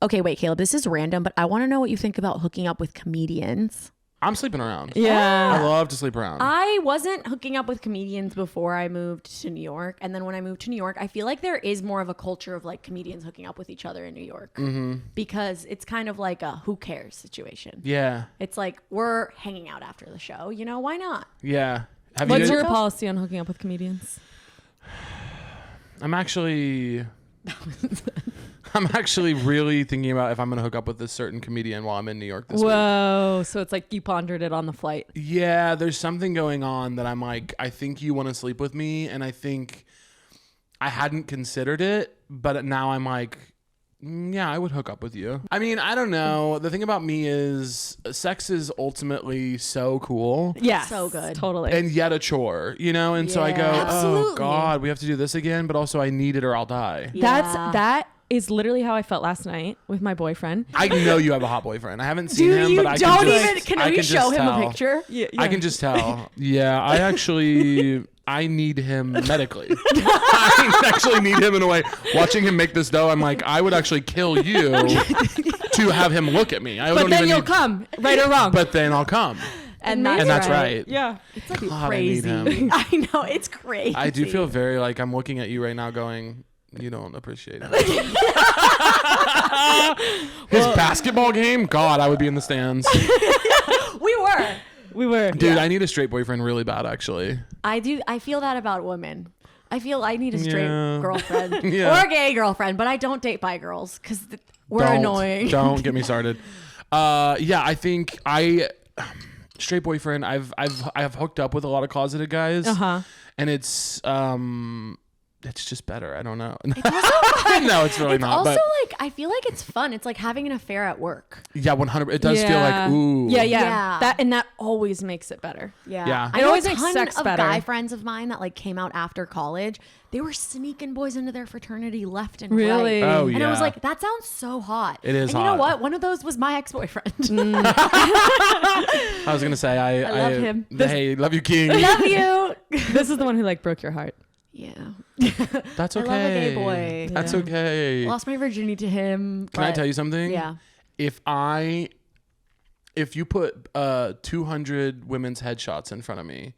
Speaker 1: Okay, wait, Caleb, this is random, but I want to know what you think about hooking up with comedians.
Speaker 11: I'm sleeping around.
Speaker 2: Yeah.
Speaker 11: I love to sleep around.
Speaker 1: I wasn't hooking up with comedians before I moved to New York. And then when I moved to New York, I feel like there is more of a culture of like comedians hooking up with each other in New York. Because it's kind of like a who cares situation.
Speaker 11: Yeah.
Speaker 1: It's like we're hanging out after the show. You know, why not?
Speaker 11: Yeah.
Speaker 2: What's your policy on hooking up with comedians?
Speaker 11: I'm actually I'm actually really thinking about if I'm going to hook up with this certain comedian while I'm in New York this week.
Speaker 2: Whoa. So it's like you pondered it on the flight.
Speaker 11: Yeah, there's something going on that I'm like, I think you want to sleep with me. And I think I hadn't considered it, but now I'm like, yeah, I would hook up with you. I mean, I don't know. The thing about me is sex is ultimately so cool.
Speaker 2: Yeah.
Speaker 1: So good.
Speaker 2: Totally.
Speaker 11: And yet a chore, you know? And so I go,
Speaker 1: Absolutely.
Speaker 11: oh God, we have to do this again. But also I need it or I'll die.
Speaker 2: That is literally how I felt last night with my boyfriend.
Speaker 11: I know you have a hot boyfriend. I haven't seen him, but I can just
Speaker 2: Can we show him a picture?
Speaker 11: Yeah. I can just tell. Yeah, I need him medically. I actually need him in a way. Watching him make this dough, I'm like, I would actually kill you to have him look at me.
Speaker 2: But then you'll come, right or wrong.
Speaker 11: But then I'll come.
Speaker 1: And
Speaker 11: that's right.
Speaker 2: Yeah.
Speaker 1: It's like
Speaker 11: God,
Speaker 1: crazy.
Speaker 11: I need him.
Speaker 1: I know, it's crazy.
Speaker 11: I do feel very like I'm looking at you right now going, you don't appreciate it. His basketball game? God, I would be in the stands.
Speaker 2: We were.
Speaker 11: Dude, yeah. I need a straight boyfriend really bad, actually.
Speaker 1: I do. I feel that about women. I feel I need a straight girlfriend or a gay girlfriend, but I don't date bi girls because we're annoying.
Speaker 11: Don't get me started. Yeah, I think straight boyfriend. I've hooked up with a lot of closeted guys, and it's just better. I don't know. No, it's really not.
Speaker 1: Also,
Speaker 11: but
Speaker 1: like I feel like it's fun. It's like having an affair at work.
Speaker 11: Yeah, 100. It does feel like ooh.
Speaker 2: Yeah. That always makes it better.
Speaker 1: Yeah.
Speaker 2: It always makes sex
Speaker 1: of
Speaker 2: better.
Speaker 1: Guy friends of mine that like came out after college. They were sneaking boys into their fraternity left and
Speaker 2: really?
Speaker 1: right.
Speaker 11: Oh yeah.
Speaker 1: And I was like, that sounds so hot.
Speaker 11: It is
Speaker 1: and
Speaker 11: hot.
Speaker 1: You know what? One of those was my ex-boyfriend.
Speaker 11: I was gonna say I
Speaker 2: love him.
Speaker 11: Hey, love you, King.
Speaker 1: Love you.
Speaker 2: This is the one who like broke your heart.
Speaker 1: Yeah.
Speaker 11: That's okay.
Speaker 1: I love a gay boy.
Speaker 11: That's okay.
Speaker 1: Lost my virginity to him.
Speaker 11: Can I tell you something?
Speaker 1: Yeah.
Speaker 11: If you put 200 women's headshots in front of me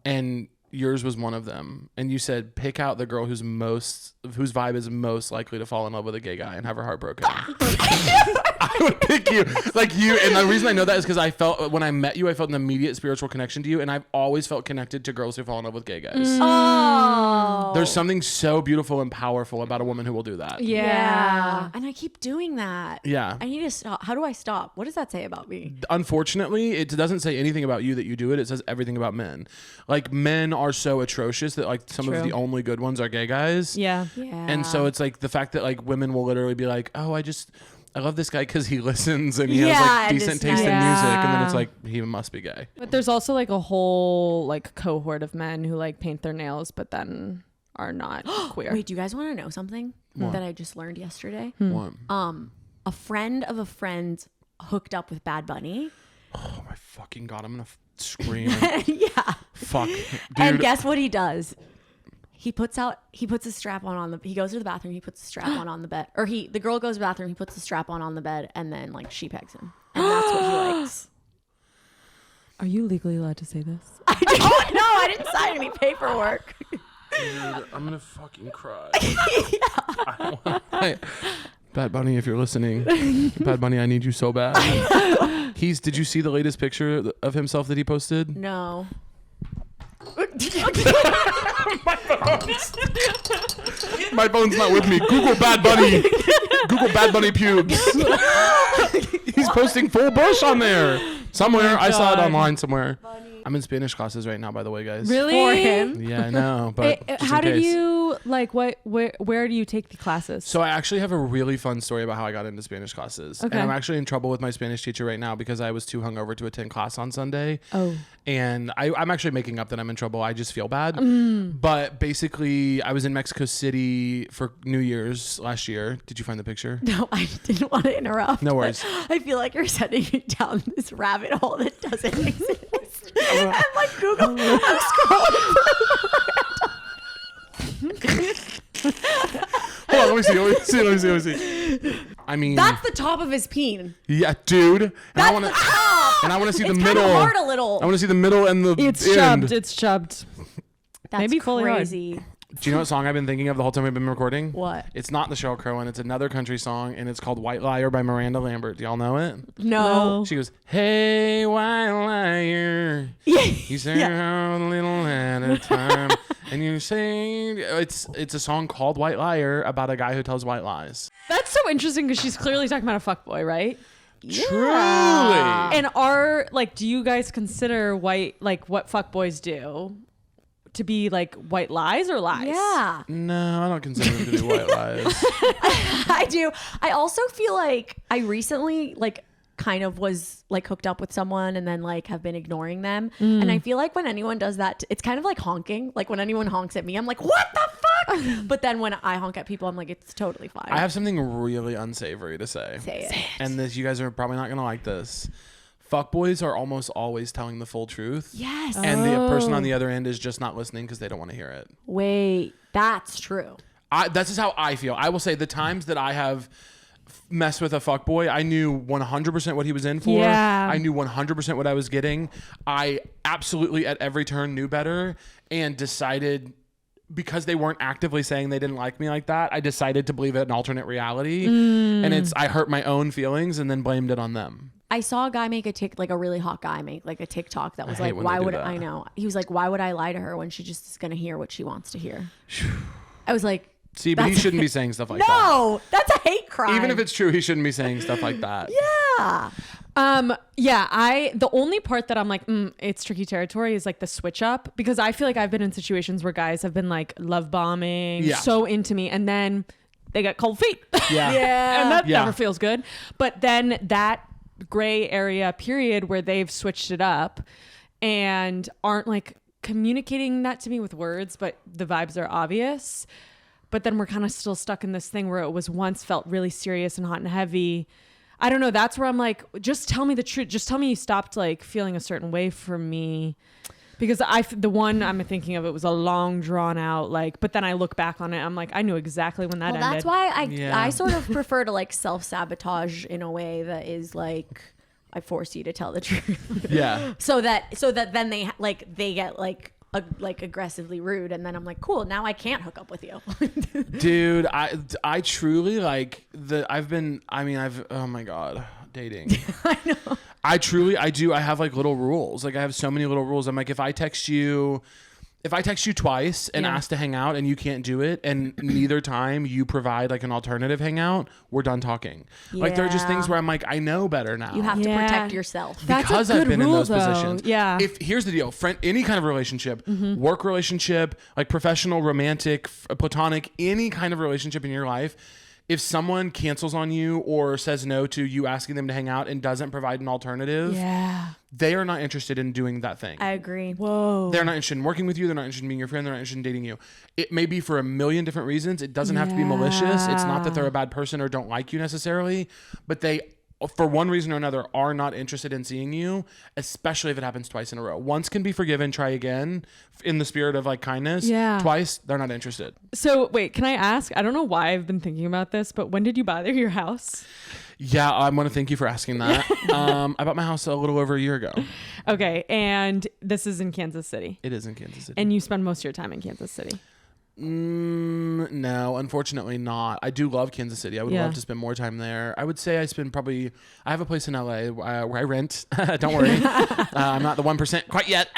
Speaker 11: and yours was one of them and you said pick out the girl whose vibe is most likely to fall in love with a gay guy and have her heart broken, I would pick you. Like you. And the reason I know that is because I felt when I met you, I felt an immediate spiritual connection to you, and I've always felt connected to girls who fall in love with gay guys.
Speaker 1: Oh.
Speaker 11: There's something so beautiful and powerful about a woman who will do that.
Speaker 1: Yeah. And I keep doing that.
Speaker 11: Yeah.
Speaker 1: I need to stop. How do I stop? What does that say about me?
Speaker 11: Unfortunately, it doesn't say anything about you that you do it. It says everything about men. Like men are so atrocious that like some of the only good ones are gay guys.
Speaker 2: Yeah.
Speaker 11: And so it's like the fact that like women will literally be like, oh, I love this guy because he listens and he has like decent taste in music, and then it's like he must be gay.
Speaker 2: But there's also like a whole like cohort of men who like paint their nails but then are not queer.
Speaker 1: Wait, do you guys want to know something that I just learned yesterday?
Speaker 11: What?
Speaker 1: A friend of a friend hooked up with Bad Bunny.
Speaker 11: Oh my fucking God, I'm gonna scream.
Speaker 1: Yeah.
Speaker 11: Fuck. Dude.
Speaker 1: And guess what he does? He puts a strap on he goes to the bathroom, he puts the strap on the bed. Or the girl goes to the bathroom, he puts the strap on the bed, and then like she pegs him. And that's what he likes.
Speaker 2: Are you legally allowed to say this?
Speaker 1: I don't know. I didn't sign any paperwork.
Speaker 11: Dude, I'm gonna fucking cry. Bad Bunny, if you're listening, Bad Bunny, I need you so bad. Did you see the latest picture of himself that he posted?
Speaker 1: No.
Speaker 11: My phone's not with me. Google Bad Bunny. Google Bad Bunny pubes. He's posting full bush on there. Somewhere. I saw it online somewhere. I'm in Spanish classes right now, by the way, guys.
Speaker 2: Really?
Speaker 1: For him?
Speaker 11: Yeah, I know. But
Speaker 2: how did you like where do you take the classes?
Speaker 11: So I actually have a really fun story about how I got into Spanish classes.
Speaker 2: Okay.
Speaker 11: And I'm actually in trouble with my Spanish teacher right now because I was too hungover to attend class on Sunday.
Speaker 2: Oh.
Speaker 11: And I'm actually making up that I'm in trouble. I just feel bad. But basically, I was in Mexico City for New Year's last year. Did you find the picture?
Speaker 1: No, I didn't want to interrupt.
Speaker 11: No worries.
Speaker 1: I feel like you're sending me down this rabbit hole that doesn't exist. And like Google, I'm scrolling through.
Speaker 11: Hold on, let me see. I mean,
Speaker 1: that's the top of his peen.
Speaker 11: Yeah, dude.
Speaker 1: That's the top.
Speaker 11: And I want to see
Speaker 1: it's
Speaker 11: the middle.
Speaker 1: It's hard a little.
Speaker 11: I want to see the middle and the
Speaker 2: It's
Speaker 11: end.
Speaker 2: chubbed. It's chubbed.
Speaker 1: That's
Speaker 2: maybe fully
Speaker 1: crazy.
Speaker 2: hard.
Speaker 11: Do you know what song I've been thinking of the whole time we've been recording?
Speaker 1: What?
Speaker 11: It's not the Sheryl Crow one. It's another country song, and it's called White Liar by Miranda Lambert. Do y'all know it?
Speaker 1: No.
Speaker 11: She goes, hey, white liar, You say a little at a time, and you say it's a song called White Liar about a guy who tells white lies.
Speaker 2: That's so interesting because she's clearly talking about a fuckboy, right?
Speaker 11: Truly.
Speaker 2: And do you guys consider what fuckboys do to be like white lies or lies?
Speaker 1: Yeah.
Speaker 11: No, I don't consider them to be white lies.
Speaker 1: I do. I also feel like I recently kind of was hooked up with someone and then have been ignoring them. And I feel like when anyone does that, it's kind of like honking. Like when anyone honks at me, I'm like, what the fuck? But then when I honk at people, I'm like, it's totally fine.
Speaker 11: I have something really unsavory to say.
Speaker 1: Say it.
Speaker 11: And you guys are probably not going to like this. Fuckboys are almost always telling the full truth.
Speaker 1: Yes.
Speaker 11: And the person on the other end is just not listening because they don't want to hear it.
Speaker 1: Wait, that's true.
Speaker 11: That's just how I feel. I will say the times that I have messed with a fuckboy, I knew 100% what he was in for.
Speaker 2: Yeah.
Speaker 11: I knew 100% what I was getting. I absolutely at every turn knew better and decided, because they weren't actively saying they didn't like me like that, I decided to believe an alternate reality. And I hurt my own feelings and then blamed it on them.
Speaker 1: I saw a guy make a really hot guy make a TikTok that was
Speaker 11: I hate when
Speaker 1: why
Speaker 11: they do
Speaker 1: would
Speaker 11: that.
Speaker 1: I know? He was like, why would I lie to her when she just is going to hear what she wants to hear? I was like,
Speaker 11: see, but he shouldn't be saying stuff like that.
Speaker 1: No, that's a hate crime.
Speaker 11: Even if it's true, he shouldn't be saying stuff like that.
Speaker 1: Yeah.
Speaker 2: The only part that I'm like, it's tricky territory is the switch up, because I feel like I've been in situations where guys have been love bombing, so into me, and then they get cold feet.
Speaker 11: Yeah.
Speaker 2: And that never feels good. But then that gray area period where they've switched it up and aren't communicating that to me with words, but the vibes are obvious. But then we're kind of still stuck in this thing where it was once felt really serious and hot and heavy. I don't know. That's where I'm like, just tell me the truth. Just tell me you stopped feeling a certain way from me. Because the one I'm thinking of, it was a long drawn out, but then I look back on it, I'm like, I knew exactly when that ended.
Speaker 1: That's why I sort of prefer to self-sabotage in a way that is I force you to tell the truth.
Speaker 11: Yeah.
Speaker 1: so that then they get aggressively rude, and then I'm like, cool, now I can't hook up with you.
Speaker 11: Dude, I truly oh my God, dating.
Speaker 1: I know.
Speaker 11: I do. I have little rules. I have so many little rules. I'm like, if I text you twice and ask to hang out and you can't do it, and neither time you provide an alternative hangout, we're done talking. There are just things where I'm like, I know better now.
Speaker 1: You have to protect yourself.
Speaker 11: Because I've been in those positions.
Speaker 2: Yeah.
Speaker 11: Here's the deal, any kind of relationship, work relationship, professional, romantic, platonic, any kind of relationship in your life, if someone cancels on you or says no to you asking them to hang out and doesn't provide an alternative, they are not interested in doing that thing.
Speaker 1: I agree.
Speaker 2: Whoa.
Speaker 11: They're not interested in working with you. They're not interested in being your friend. They're not interested in dating you. It may be for a million different reasons. It doesn't have to be malicious. It's not that they're a bad person or don't like you necessarily, but they, for one reason or another, are not interested in seeing you, especially if it happens twice in a row. Once can be forgiven, try again in the spirit of kindness.
Speaker 2: Yeah.
Speaker 11: Twice, they're not interested.
Speaker 2: So wait, can I ask? I don't know why I've been thinking about this, but when did you buy your house?
Speaker 11: Yeah, I want to thank you for asking that. I bought my house a little over a year ago.
Speaker 2: Okay, and this is in Kansas City.
Speaker 11: It is in Kansas City.
Speaker 2: And you spend most of your time in Kansas City.
Speaker 11: No, unfortunately not. I do love Kansas City. I would love to spend more time there. I would say I have a place in LA where I rent. Don't worry. I'm not the 1% quite yet.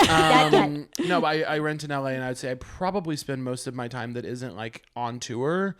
Speaker 11: No, I rent in LA, and I would say I probably spend most of my time that isn't on tour,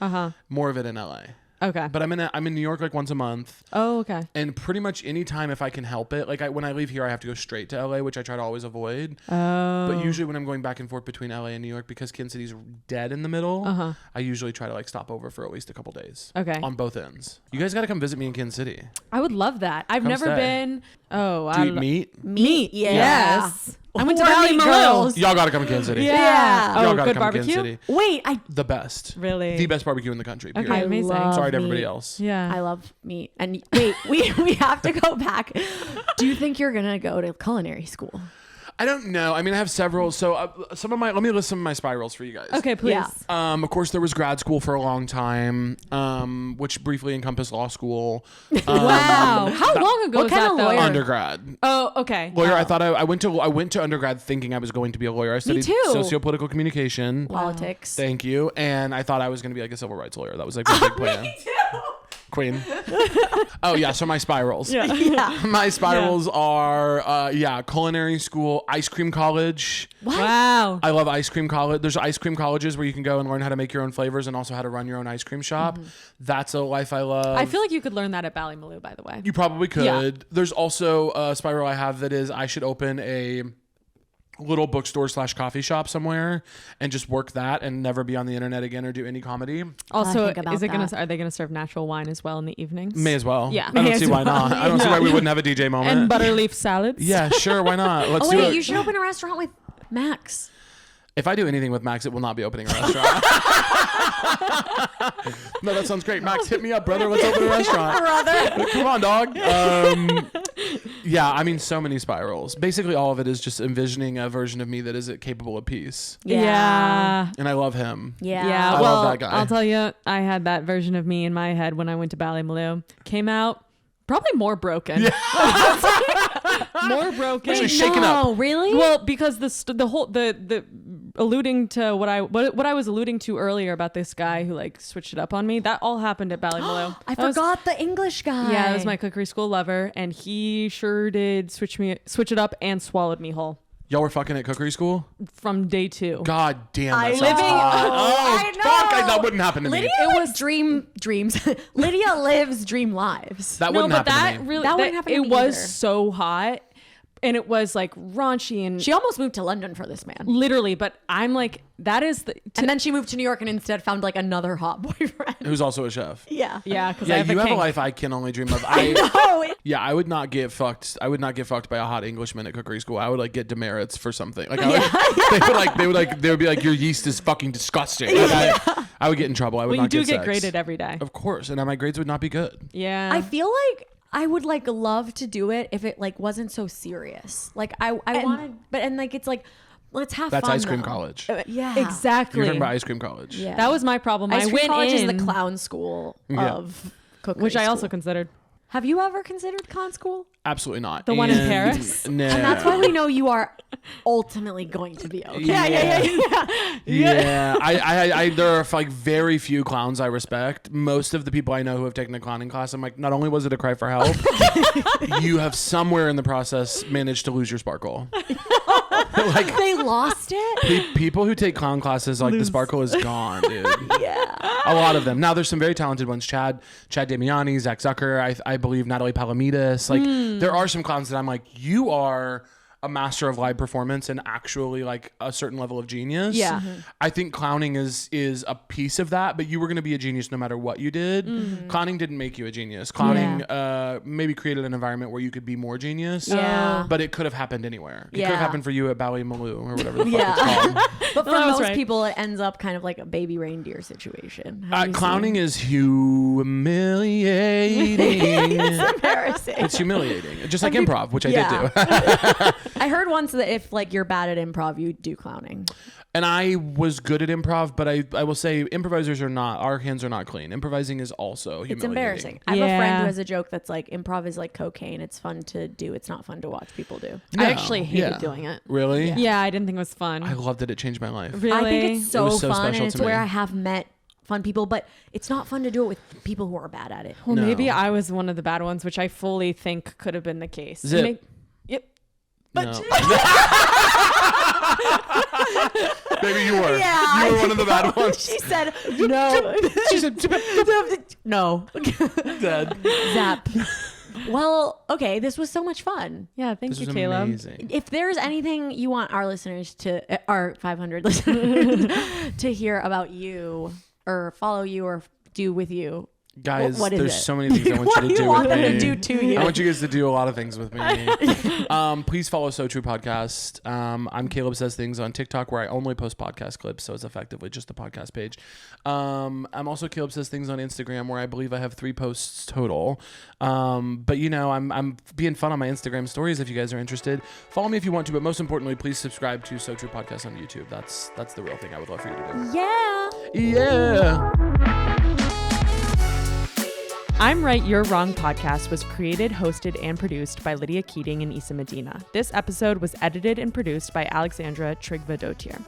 Speaker 11: more of it in LA.
Speaker 2: Okay.
Speaker 11: But I'm in New York once a month.
Speaker 2: Oh, okay.
Speaker 11: And pretty much any time if I can help it. When I leave here, I have to go straight to LA, which I try to always avoid.
Speaker 2: Oh.
Speaker 11: But usually when I'm going back and forth between LA and New York, because Kansas City's dead in the middle, I usually try to stop over for at least a couple days.
Speaker 2: Okay.
Speaker 11: On both ends. You guys got to come visit me in Kansas City.
Speaker 2: I would love that. I've never been. Oh,
Speaker 11: Do you eat meat?
Speaker 2: Meat, yes. I went to
Speaker 1: We're
Speaker 2: Valley
Speaker 1: meat
Speaker 2: Girls.
Speaker 1: girls.
Speaker 11: Y'all got to come to Kansas City.
Speaker 2: Yeah.
Speaker 11: Y'all
Speaker 2: Oh,
Speaker 11: got to
Speaker 2: good
Speaker 11: come to Kansas
Speaker 2: barbecue?
Speaker 11: City.
Speaker 1: Wait,
Speaker 11: The best.
Speaker 2: Really?
Speaker 11: The best barbecue in the country. Period.
Speaker 2: Okay, amazing.
Speaker 11: Sorry to
Speaker 1: meat.
Speaker 11: everybody else.
Speaker 2: Yeah.
Speaker 1: I love meat. And wait, we have to go back. Do you think you're gonna go to culinary school?
Speaker 11: I don't know. I mean, I have several. So let me list some of my spirals for you guys.
Speaker 2: Okay, please.
Speaker 1: Yeah.
Speaker 11: Of course, there was grad school for a long time, which briefly encompassed law school.
Speaker 2: Wow. How long ago was that, though?
Speaker 1: lawyer?
Speaker 11: Undergrad.
Speaker 2: Oh, okay.
Speaker 11: Lawyer.
Speaker 2: Wow.
Speaker 11: I thought I went to undergrad thinking I was going to be a lawyer. I studied
Speaker 1: too.
Speaker 11: socio-political communication.
Speaker 1: Politics.
Speaker 11: Thank you. And I thought I was going to be a civil rights lawyer. That was my big plan.
Speaker 1: Me too.
Speaker 11: Queen. Oh yeah, so my spirals.
Speaker 2: Yeah.
Speaker 11: My spirals are culinary school, ice cream college.
Speaker 1: What?
Speaker 2: Wow.
Speaker 11: I love ice cream college. There's ice cream colleges where you can go and learn how to make your own flavors and also how to run your own ice cream shop. That's a life I love.
Speaker 2: I feel like you could learn that at Ballymaloe, by the way.
Speaker 11: You probably could.
Speaker 2: Yeah.
Speaker 11: There's also a spiral I have that is I should open a little bookstore / coffee shop somewhere and just work that and never be on the internet again or do any comedy.
Speaker 2: Also,
Speaker 1: think about
Speaker 2: are they gonna serve natural wine as well in the evenings?
Speaker 11: May as well.
Speaker 2: Yeah.
Speaker 11: I don't see why not. I don't see why we wouldn't have a DJ moment.
Speaker 2: And butterleaf salads.
Speaker 11: Yeah, sure. Why not? Let's
Speaker 1: Oh
Speaker 11: do
Speaker 1: wait,
Speaker 11: it.
Speaker 1: you should open a restaurant with Max.
Speaker 11: If I do anything with Max, it will not be opening a restaurant. No, that sounds great. Max, hit me up, brother. Let's open a restaurant.
Speaker 1: Brother.
Speaker 11: Come on, dog. Yeah, I mean, so many spirals. Basically, all of it is just envisioning a version of me that is capable of peace.
Speaker 2: Yeah.
Speaker 11: And I love him.
Speaker 1: Yeah.
Speaker 11: I love that guy.
Speaker 2: I'll tell you, I had that version of me in my head when I went to Ballymaloe. Came out probably more broken. More broken.
Speaker 11: Actually shaken up.
Speaker 1: No, really?
Speaker 2: Well, because the alluding to what I was alluding to earlier about this guy who like switched it up on me, that all happened at Ballymaloe.
Speaker 1: I forgot the English guy.
Speaker 2: Yeah, it was my cookery school lover, and he sure did switch it up and swallowed me whole
Speaker 11: Y'all were fucking at cookery school?
Speaker 2: from day 2.
Speaker 11: God damn,
Speaker 1: I
Speaker 11: that sounds
Speaker 1: living-
Speaker 11: hot.
Speaker 1: I know.
Speaker 11: Fuck, that wouldn't happen to me.
Speaker 1: Lydia was dreams. Lydia lives dream lives.
Speaker 11: That
Speaker 2: No,
Speaker 11: wouldn't
Speaker 2: but
Speaker 11: happen
Speaker 2: that
Speaker 11: to me.
Speaker 2: really
Speaker 1: That wouldn't happen to
Speaker 2: it
Speaker 1: me
Speaker 2: was
Speaker 1: either.
Speaker 2: so hot, and it was like raunchy and
Speaker 1: She almost moved to London for this man.
Speaker 2: literally. But I'm like, that is the
Speaker 1: And then she moved to New York and instead found like another hot boyfriend.
Speaker 11: Who's also a chef.
Speaker 1: Yeah.
Speaker 2: yeah, because
Speaker 11: Yeah,
Speaker 2: I have
Speaker 11: you have a
Speaker 2: kink.
Speaker 11: life I can only dream of.
Speaker 1: No.
Speaker 11: Yeah, I would not get fucked. I would not get fucked by a hot Englishman at cookery school. I would like get demerits for something. Like they would be like, your yeast is fucking disgusting. Like, I would get in trouble. I would
Speaker 2: Well, you
Speaker 11: not
Speaker 2: do
Speaker 11: get
Speaker 2: get
Speaker 11: sex.
Speaker 2: graded every day.
Speaker 11: Of course, and my grades would not be good.
Speaker 2: Yeah,
Speaker 1: I feel like I would like love to do it if it like wasn't so serious. Like I wanted, but and like it's like let's have
Speaker 11: That's
Speaker 1: fun.
Speaker 11: ice cream
Speaker 1: though.
Speaker 11: college.
Speaker 1: Yeah.
Speaker 2: exactly.
Speaker 11: You're talking about ice cream college.
Speaker 1: Yeah.
Speaker 2: That was my problem.
Speaker 1: Ice
Speaker 2: I
Speaker 1: cream
Speaker 2: went
Speaker 1: college
Speaker 2: in,
Speaker 1: is the clown school
Speaker 11: Yeah.
Speaker 1: of cookery
Speaker 2: which I also
Speaker 1: school.
Speaker 2: considered.
Speaker 1: Have you ever considered con school?
Speaker 11: Absolutely not.
Speaker 2: The one in Paris?
Speaker 11: No.
Speaker 1: And that's why we know you are ultimately going to be okay.
Speaker 11: Yeah, I there are like very few clowns I respect. Most of the people I know who have taken a clowning class, I'm like, not only was it a cry for help, you have somewhere in the process managed to lose your sparkle. Like
Speaker 1: They lost it?
Speaker 11: people who take clown classes, like the sparkle is gone, dude.
Speaker 1: Yeah.
Speaker 11: A lot of them. Now there's some very talented ones. Chad Damiani, Zach Zucker, I believe Natalie Palamides. Like there are some clowns that I'm like, you are a master of live performance and actually like a certain level of genius.
Speaker 2: Yeah.
Speaker 11: I think clowning is a piece of that, but you were going to be a genius no matter what you did. Clowning didn't make you a genius. Clowning maybe created an environment where you could be more genius.
Speaker 1: Yeah.
Speaker 11: But it could have happened anywhere. It
Speaker 1: Yeah.
Speaker 11: could have happened for you at Ballymaloe or whatever the fuck
Speaker 1: Yeah.
Speaker 11: it's called.
Speaker 1: But for
Speaker 2: that was
Speaker 1: most
Speaker 2: right.
Speaker 1: people, it ends up kind of like a baby reindeer situation. Have you
Speaker 11: Clowning
Speaker 1: seen-
Speaker 11: is humiliating.
Speaker 1: It's embarrassing.
Speaker 11: It's humiliating. Just like improv, which I did do.
Speaker 1: I heard once that if like you're bad at improv, you do clowning.
Speaker 11: And I was good at improv, but I will say improvisers are not, our hands are not clean. Improvising is also humiliating.
Speaker 1: It's embarrassing. I have a friend
Speaker 2: Yeah.
Speaker 1: who has a joke that's like improv is like cocaine. It's fun to do. It's not fun to watch people do.
Speaker 11: No.
Speaker 2: I actually hated
Speaker 11: Yeah.
Speaker 2: doing it.
Speaker 11: Really?
Speaker 2: Yeah, I didn't think it was fun.
Speaker 11: I loved it. It changed my life.
Speaker 2: Really?
Speaker 1: I think it's so,
Speaker 11: was so
Speaker 1: fun
Speaker 11: special
Speaker 1: and it's
Speaker 11: to
Speaker 1: where
Speaker 11: me.
Speaker 1: I have met fun people, but it's not fun to do it with people who are bad at it.
Speaker 2: Well,
Speaker 11: No.
Speaker 2: maybe I was one of the bad ones, which I fully think could have been the case.
Speaker 11: Zip.
Speaker 2: Yep.
Speaker 11: No. Maybe you were.
Speaker 1: Yeah,
Speaker 11: You were one of the bad ones.
Speaker 1: She said no.
Speaker 11: She said,
Speaker 1: No.
Speaker 11: dead.
Speaker 1: Zap. Well, okay, this was so much fun.
Speaker 2: Yeah, thank
Speaker 11: This
Speaker 2: you,
Speaker 11: was
Speaker 2: Caleb.
Speaker 11: amazing.
Speaker 1: If there's anything you want our listeners to, our 500 listeners, to hear about you or follow you or do with you,
Speaker 11: Guys,
Speaker 1: what is
Speaker 11: there's
Speaker 1: it?
Speaker 11: so many things I want
Speaker 1: What
Speaker 11: you
Speaker 1: do
Speaker 11: to
Speaker 1: you
Speaker 11: do
Speaker 1: want
Speaker 11: with
Speaker 1: them
Speaker 11: me.
Speaker 1: to do to you?
Speaker 11: I want you guys to do a lot of things with me. Please follow So True Podcast. I'm Caleb Says Things on TikTok, where I only post podcast clips, so it's effectively just the podcast page. I'm also Caleb Says Things on Instagram, where I believe I have 3 posts total. But you know, I'm being fun on my Instagram stories if you guys are interested. Follow me if you want to, but most importantly, please subscribe to So True Podcast on YouTube. That's the real thing I would love for you to do.
Speaker 1: Yeah.
Speaker 2: I'm Right, You're Wrong podcast was created, hosted, and produced by Lydia Keating and Isa Medina. This episode was edited and produced by Alexandra Trigva-Dotier.